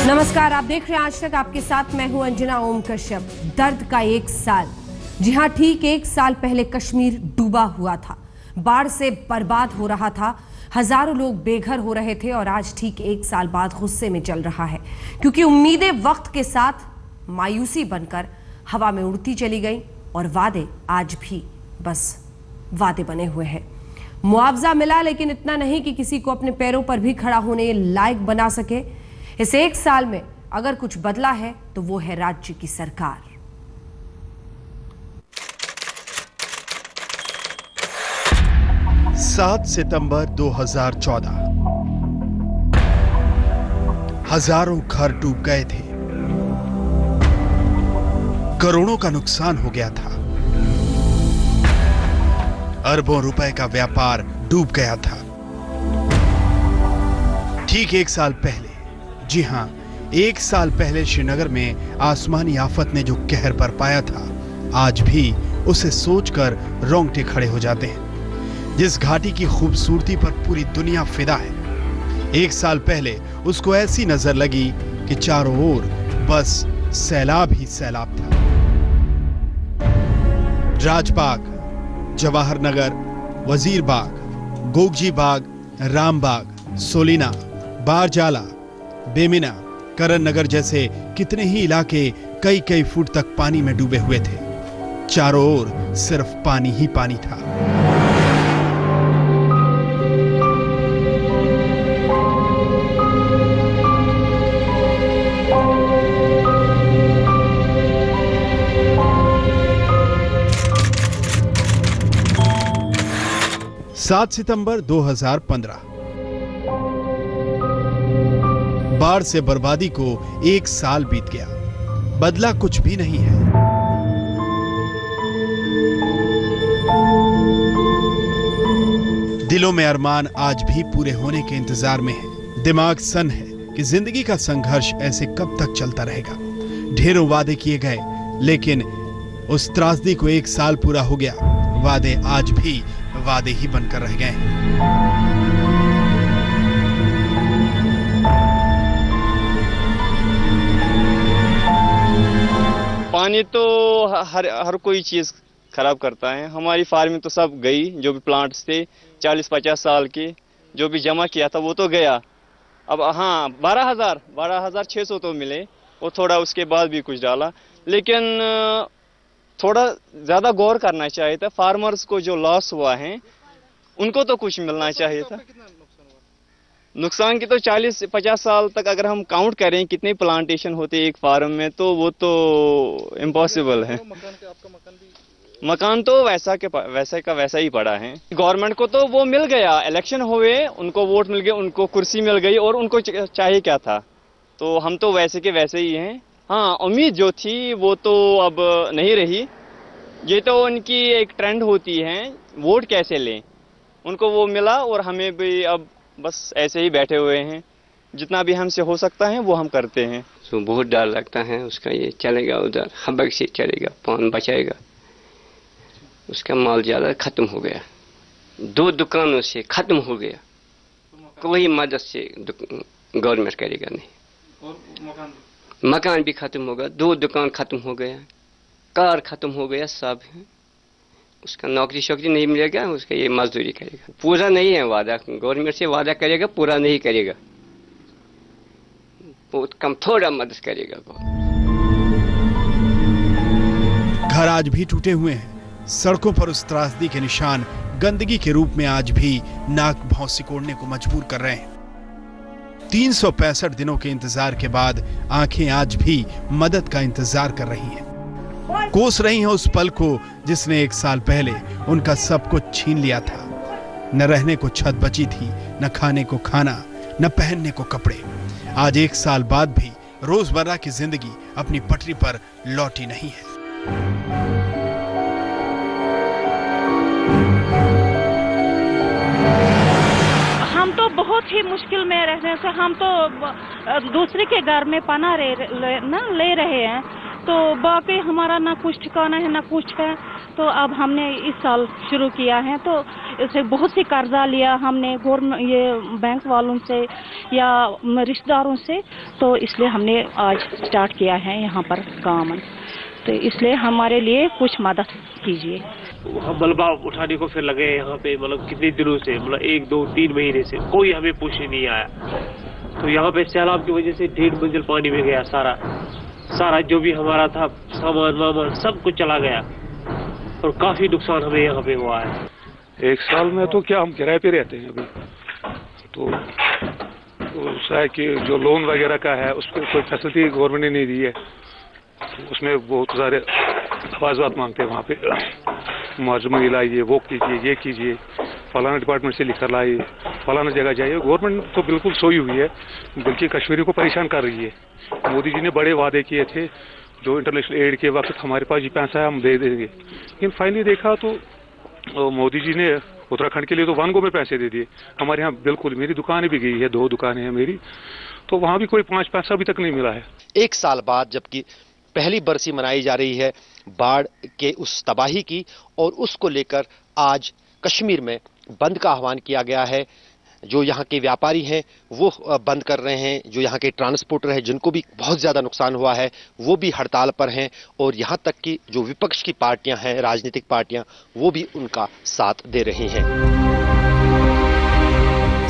नमस्कार, आप देख रहे हैं आज तक, आपके साथ मैं हूं अंजना ओम कश्यप। दर्द का एक साल। जी हां, ठीक एक साल पहले कश्मीर डूबा हुआ था, बाढ़ से बर्बाद हो रहा था, हजारों लोग बेघर हो रहे थे और आज ठीक एक साल बाद गुस्से में चल रहा है, क्योंकि उम्मीदें वक्त के साथ मायूसी बनकर हवा में उड़ती चली गई और वादे आज भी बस वादे बने हुए हैं। मुआवजा मिला, लेकिन इतना नहीं कि किसी को अपने पैरों पर भी खड़ा होने लायक बना सके। इस एक साल में अगर कुछ बदला है तो वो है राज्य की सरकार। सात सितंबर 2014, हजारों घर डूब गए थे, करोड़ों का नुकसान हो गया था, अरबों रुपए का व्यापार डूब गया था। ठीक एक साल पहले, जी हां, एक साल पहले श्रीनगर में आसमानी आफत ने जो कहर बरपाया था, आज भी उसे सोचकर रोंगटे खड़े हो जाते हैं। जिस घाटी की खूबसूरती पर पूरी दुनिया फिदा है, एक साल पहले उसको ऐसी नजर लगी कि चारों ओर बस सैलाब ही सैलाब था। राजबाग, जवाहर नगर, वजीर बाग, गोगजी बाग, रामबाग, सोलिना, बारजाला, बेमिना, करण नगर जैसे कितने ही इलाके कई कई फुट तक पानी में डूबे हुए थे। चारों ओर सिर्फ पानी ही पानी था। सात सितंबर 2015, बाढ़ से बर्बादी को एक साल बीत गया, बदला कुछ भी नहीं है। दिलों में अरमान आज भी पूरे होने के इंतजार में है। दिमाग सन है कि जिंदगी का संघर्ष ऐसे कब तक चलता रहेगा। ढेरों वादे किए गए, लेकिन उस त्रासदी को एक साल पूरा हो गया, वादे आज भी वादे ही बनकर रह गए हैं। पानी तो हर कोई चीज खराब करता है। हमारी फार्मिंग तो सब गई, जो भी प्लांट्स थे 40-50 साल के, जो भी जमा किया था वो तो गया। अब हाँ, 12,600 तो मिले, वो थोड़ा उसके बाद भी कुछ डाला, लेकिन थोड़ा ज्यादा गौर करना चाहिए था। फार्मर्स को जो लॉस हुआ है उनको तो कुछ मिलना चाहिए था। नुकसान की तो 40-50 साल तक अगर हम काउंट करें कितने प्लांटेशन होते एक फार्म में, तो वो तो इम्पॉसिबल है। मकान तो वैसा का वैसा ही पड़ा है। गवर्नमेंट को तो वो मिल गया, इलेक्शन हुए, उनको वोट मिल गए, उनको कुर्सी मिल गई, और उनको चाहिए क्या था। तो हम तो वैसे के वैसे ही हैं। हाँ, उम्मीद जो थी वो तो अब नहीं रही। ये तो उनकी एक ट्रेंड होती है, वोट कैसे लें, उनको वो मिला और हमें भी अब बस ऐसे ही बैठे हुए हैं। जितना भी हमसे हो सकता है वो हम करते हैं। तो बहुत डर लगता है उसका, ये चलेगा उधर हबक से चलेगा, कौन बचाएगा। उसका माल ज़्यादा ख़त्म हो गया, 2 दुकानों से ख़त्म हो गया, कोई मदद से गवर्नमेंट करेगा नहीं। और मकान भी ख़त्म हो गया, 2 दुकान ख़त्म हो गया, कार ख़त्म हो गया, सब है। उसका नौकरी शौकरी नहीं मिलेगा, उसका ये मजदूरी करेगा। पूरा नहीं है वादा, गवर्नमेंट से वादा करेगा, पूरा नहीं करेगा, बहुत कम थोड़ा मदद करेगा। घर आज भी टूटे हुए हैं, सड़कों पर उस त्रासदी के निशान गंदगी के रूप में आज भी नाक भौं सिकोड़ने को मजबूर कर रहे हैं। 365 दिनों के इंतजार के बाद आंखें आज भी मदद का इंतजार कर रही हैं, कोस रही हैं उस पल को जिसने एक साल पहले उनका सब कुछ छीन लिया था। न रहने को छत बची थी, न खाने को खाना, न पहनने को कपड़े। आज एक साल बाद भी रोजमर्रा की जिंदगी अपनी पटरी पर लौटी नहीं है। हम तो बहुत ही मुश्किल में रहने से, हम तो दूसरे के घर में पनाह ले रहे हैं, तो बाकी हमारा ना कुछ ठिकाना है ना कुछ है। तो अब हमने इस साल शुरू किया है, तो इससे बहुत सी कर्जा लिया हमने गवर्नमेंट ये बैंक वालों से या रिश्तेदारों से, तो इसलिए हमने आज स्टार्ट किया है यहाँ पर काम। तो इसलिए हमारे लिए कुछ मदद कीजिए। हम मलबा उठाने को फिर लगे यहाँ पे, मतलब कितने दिनों से, मतलब 1, 2, 3 महीने से कोई हमें पूछने नहीं आया। तो यहाँ पे सैलाब की वजह से 1.5 मंजिल पानी में गया, सारा जो भी हमारा था सामान वामान सब कुछ चला गया और काफी नुकसान हमें यहाँ पे हुआ है। 1 साल में तो क्या हम किराए पे रहते हैं अभी, तो शायद कि जो लोन वगैरह का है उस पर कोई फैसिलिटी गवर्नमेंट ने नहीं दी है। उसमें बहुत सारे आवाज़ मांगते हैं वहाँ पे, मुआवजा लाइए, वो कीजिए, ये कीजिए, फलाना डिपार्टमेंट से लिखकर लाइए, फलाना जगह जाइए। गवर्नमेंट तो बिल्कुल सोई हुई है, बल्कि कश्मीरी को परेशान कर रही है। मोदी जी ने बड़े वादे किए थे, जो इंटरनेशनल एड के वक्त हमारे पास ये पैसा है हम दे देंगे, लेकिन फाइनली देखा तो मोदी जी ने उत्तराखंड के लिए तो 1 गो में पैसे दे दिए। हमारे यहाँ बिल्कुल, मेरी दुकानें भी गई है, 2 दुकानें हैं मेरी, तो वहाँ भी कोई 5 पैसा अभी तक नहीं मिला है। 1 साल बाद जबकि पहली बरसी मनाई जा रही है बाढ़ के उस तबाही की, और उसको लेकर आज कश्मीर में बंद का आह्वान किया गया है। जो यहाँ के व्यापारी हैं वो बंद कर रहे हैं, जो यहाँ के ट्रांसपोर्टर हैं जिनको भी बहुत ज़्यादा नुकसान हुआ है वो भी हड़ताल पर हैं, और यहाँ तक कि जो विपक्ष की पार्टियां हैं, राजनीतिक पार्टियां, वो भी उनका साथ दे रही हैं।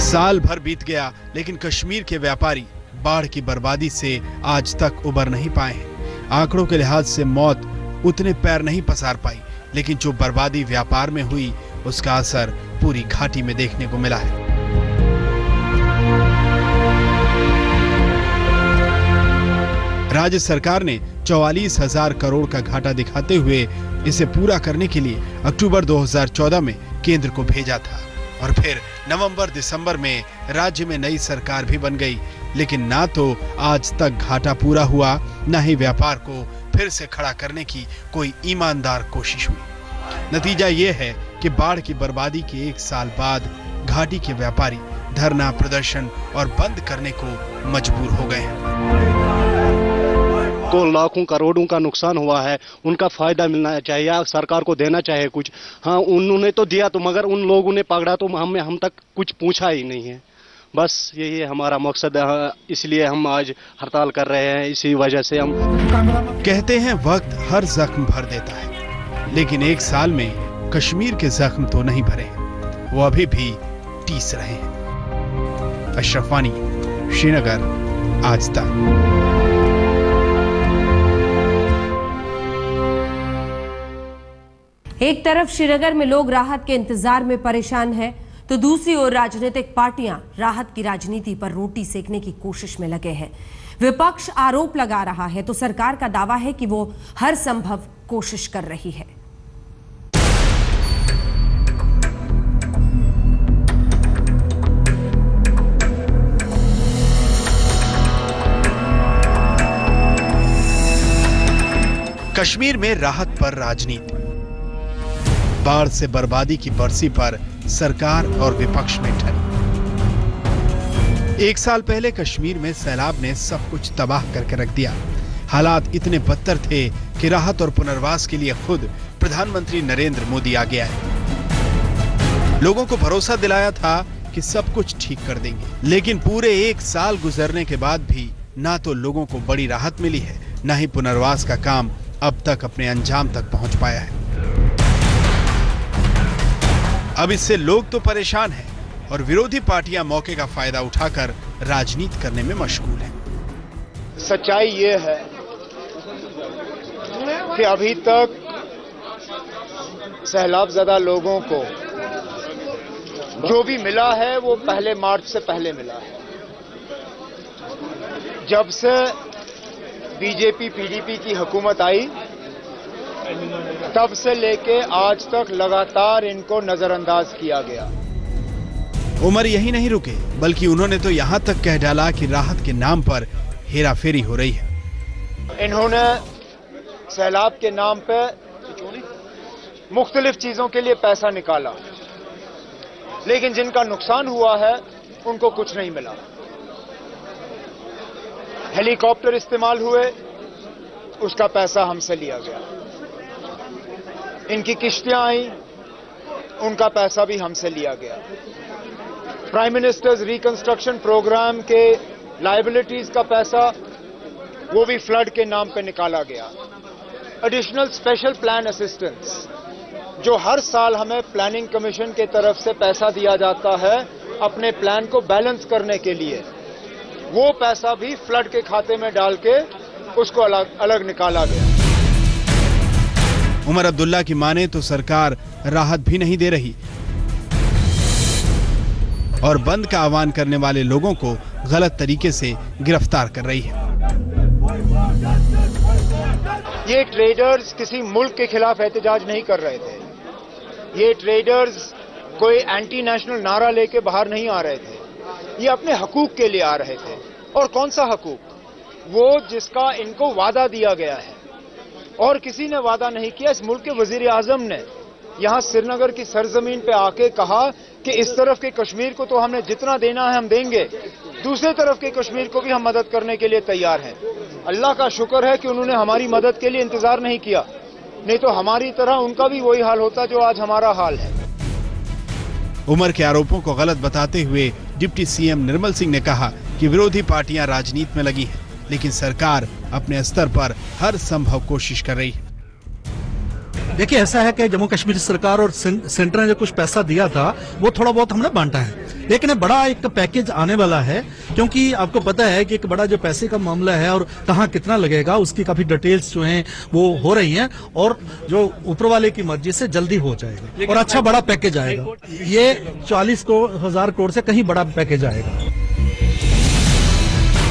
साल भर बीत गया लेकिन कश्मीर के व्यापारी बाढ़ की बर्बादी से आज तक उबर नहीं पाए हैं। आंकड़ों के लिहाज से मौत उतने पैर नहीं पसार पाई, लेकिन जो बर्बादी व्यापार में हुई उसका असर पूरी घाटी में देखने को मिला है। राज्य सरकार ने 44,000 करोड़ का घाटा दिखाते हुए इसे पूरा करने के लिए अक्टूबर 2014 में केंद्र को भेजा था, और फिर नवंबर-दिसंबर में राज्य में नई सरकार भी बन गई, लेकिन ना तो आज तक घाटा पूरा हुआ, न ही व्यापार को फिर से खड़ा करने की कोई ईमानदार कोशिश हुई। नतीजा ये है कि बाढ़ की बर्बादी के 1 साल बाद घाटी के व्यापारी धरना, प्रदर्शन और बंद करने को मजबूर हो गए हैं। को लाखों करोड़ों का नुकसान हुआ है, उनका फायदा मिलना चाहिए या सरकार को देना चाहिए कुछ। हाँ, उन्होंने तो दिया, तो मगर उन लोगों ने पकड़ा तो हम तक कुछ पूछा ही नहीं है। बस यही है हमारा मकसद है, इसलिए हम आज हड़ताल कर रहे हैं। इसी वजह से हम कहते हैं वक्त हर जख्म भर देता है, लेकिन 1 साल में कश्मीर के जख्म तो नहीं भरे, वो अभी भी टीस रहे हैं। अशरफ वानी, श्रीनगर, आज तक। एक तरफ श्रीनगर में लोग राहत के इंतजार में परेशान हैं, तो दूसरी ओर राजनीतिक पार्टियां राहत की राजनीति पर रोटी सेकने की कोशिश में लगे हैं। विपक्ष आरोप लगा रहा है तो सरकार का दावा है कि वो हर संभव कोशिश कर रही है। कश्मीर में राहत पर राजनीति। बाढ़ से बर्बादी की बरसी पर सरकार और विपक्ष में ठनी। 1 साल पहले कश्मीर में सैलाब ने सब कुछ तबाह करके रख दिया। हालात इतने बदतर थे कि राहत और पुनर्वास के लिए खुद प्रधानमंत्री नरेंद्र मोदी आ गया है। लोगों को भरोसा दिलाया था कि सब कुछ ठीक कर देंगे, लेकिन पूरे 1 साल गुजरने के बाद भी ना तो लोगों को बड़ी राहत मिली है, ना ही पुनर्वास का काम अब तक अपने अंजाम तक पहुंच पाया है। अब इससे लोग तो परेशान हैं और विरोधी पार्टियां मौके का फायदा उठाकर राजनीति करने में मशगूल हैं। सच्चाई ये है कि अभी तक सैलाबज़दा लोगों को जो भी मिला है वो पहले मार्च से पहले मिला है। जब से बीजेपी पीडीपी की हुकूमत आई तब से लेके आज तक लगातार इनको नजरअंदाज किया गया। उमर यही नहीं रुके, बल्कि उन्होंने तो यहां तक कह डाला कि राहत के नाम पर हेराफेरी हो रही है। इन्होंने सैलाब के नाम पे मुख्तलिफ चीजों के लिए पैसा निकाला, लेकिन जिनका नुकसान हुआ है उनको कुछ नहीं मिला। हेलीकॉप्टर इस्तेमाल हुए, उसका पैसा हमसे लिया गया। इनकी किश्तियां आई, उनका पैसा भी हमसे लिया गया। प्राइम मिनिस्टर्स रिकंस्ट्रक्शन प्रोग्राम के लायबिलिटीज का पैसा वो भी फ्लड के नाम पे निकाला गया। एडिशनल स्पेशल प्लान असिस्टेंस जो हर साल हमें प्लानिंग कमीशन के तरफ से पैसा दिया जाता है अपने प्लान को बैलेंस करने के लिए, वो पैसा भी फ्लड के खाते में डाल के उसको अलग निकाला गया। उमर अब्दुल्ला की माने तो सरकार राहत भी नहीं दे रही और बंद का आह्वान करने वाले लोगों को गलत तरीके से गिरफ्तार कर रही है। ये ट्रेडर्स किसी मुल्क के खिलाफ एहतजाज नहीं कर रहे थे। ये ट्रेडर्स कोई एंटी नेशनल नारा लेके बाहर नहीं आ रहे थे। ये अपने हकूक के लिए आ रहे थे। और कौन सा हकूक? वो जिसका इनको वादा दिया गया है और किसी ने वादा नहीं किया। इस मुल्क के वजीर आजम ने यहां श्रीनगर की सरजमीन पे आके कहा कि इस तरफ के कश्मीर को तो हमने जितना देना है हम देंगे, दूसरे तरफ के कश्मीर को भी हम मदद करने के लिए तैयार हैं। अल्लाह का शुक्र है कि उन्होंने हमारी मदद के लिए इंतजार नहीं किया, नहीं तो हमारी तरह उनका भी वही हाल होता जो आज हमारा हाल है। उमर के आरोपों को गलत बताते हुए डिप्टी सीएम निर्मल सिंह ने कहा कि विरोधी पार्टियां राजनीति में लगी हैं, लेकिन सरकार अपने स्तर पर हर संभव कोशिश कर रही है। देखिए, ऐसा है कि जम्मू कश्मीर सरकार और सेंटर ने जो कुछ पैसा दिया था वो थोड़ा बहुत हमने बांटा है, लेकिन बड़ा एक पैकेज आने वाला है, क्योंकि आपको पता है कि एक बड़ा जो पैसे का मामला है और कहाँ कितना लगेगा उसकी काफी डिटेल्स जो हैं वो हो रही हैं और जो ऊपर वाले की मर्जी से जल्दी हो जाएगा और अच्छा बड़ा पैकेज आएगा। ये 40,000 करोड़ से कहीं बड़ा पैकेज आएगा।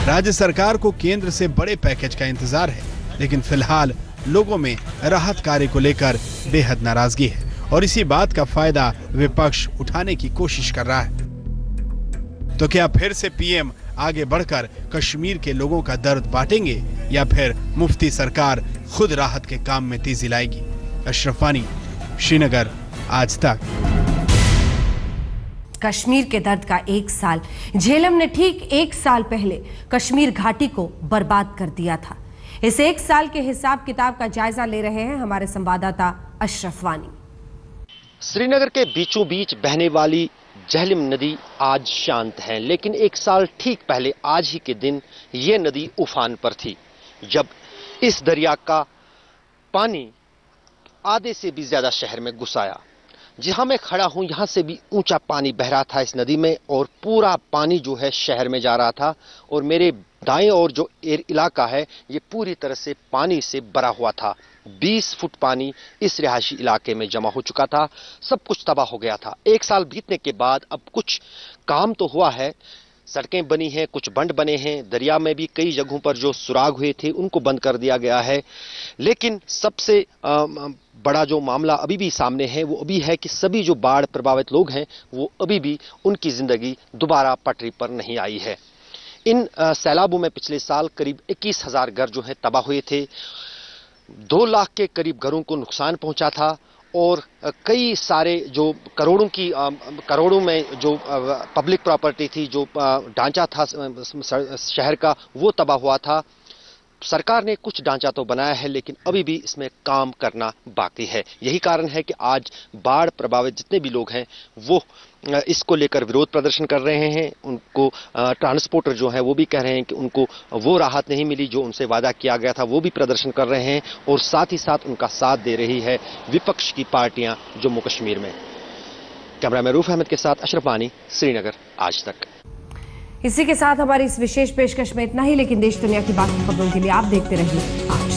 राज्य सरकार को केंद्र से बड़े पैकेज का इंतजार है, लेकिन फिलहाल लोगों में राहत कार्य को लेकर बेहद नाराजगी है और इसी बात का फायदा विपक्ष उठाने की कोशिश कर रहा है। तो क्या फिर से पीएम आगे बढ़कर कश्मीर के लोगों का दर्द बांटेंगे या फिर मुफ्ती सरकार खुद राहत के काम में तेजी लाएगी? अशरफ वानी, श्रीनगर, आज तक। कश्मीर के दर्द का एक साल। झेलम ने ठीक एक साल पहले कश्मीर घाटी को बर्बाद कर दिया था। इस एक साल के हिसाब किताब का जायजा ले रहे हैं हमारे संवाददाता अशरफ वानी। श्रीनगर के बीचों बीच बहने वाली झेलम नदी आज शांत है, लेकिन एक साल ठीक पहले आज ही के दिन ये नदी उफान पर थी, जब इस दरिया का पानी आधे से भी ज्यादा शहर में घुस आया। जहां मैं खड़ा हूं यहां से भी ऊंचा पानी बह रहा था इस नदी में और पूरा पानी जो है शहर में जा रहा था और मेरे दाएं और जो इलाका है ये पूरी तरह से पानी से भरा हुआ था। 20 फुट पानी इस रिहायशी इलाके में जमा हो चुका था। सब कुछ तबाह हो गया था। एक साल बीतने के बाद अब कुछ काम तो हुआ है, सड़कें बनी हैं, कुछ बंद बने हैं, दरिया में भी कई जगहों पर जो सुराग हुए थे उनको बंद कर दिया गया है, लेकिन सबसे बड़ा जो मामला अभी भी सामने है वो अभी है कि सभी जो बाढ़ प्रभावित लोग हैं वो अभी भी उनकी जिंदगी दोबारा पटरी पर नहीं आई है। इन सैलाबों में पिछले साल करीब 21,000 घर जो हैं तबाह हुए थे, 2 लाख के करीब घरों को नुकसान पहुंचा था और कई सारे जो करोड़ों में जो पब्लिक प्रॉपर्टी थी, जो ढांचा था शहर का, वो तबाह हुआ था। सरकार ने कुछ ढांचा तो बनाया है लेकिन अभी भी इसमें काम करना बाकी है। यही कारण है कि आज बाढ़ प्रभावित जितने भी लोग हैं वो इसको लेकर विरोध प्रदर्शन कर रहे हैं। उनको ट्रांसपोर्टर जो है वो भी कह रहे हैं कि उनको वो राहत नहीं मिली जो उनसे वादा किया गया था, वो भी प्रदर्शन कर रहे हैं और साथ ही साथ उनका साथ दे रही है विपक्ष की पार्टियां जम्मू कश्मीर में। कैमरामैन रूफ अहमद के साथ अशरफ वानी, श्रीनगर, आज तक। इसी के साथ हमारी इस विशेष पेशकश में इतना ही, लेकिन देश दुनिया की बाकी खबरों के लिए आप देखते रहिए आज।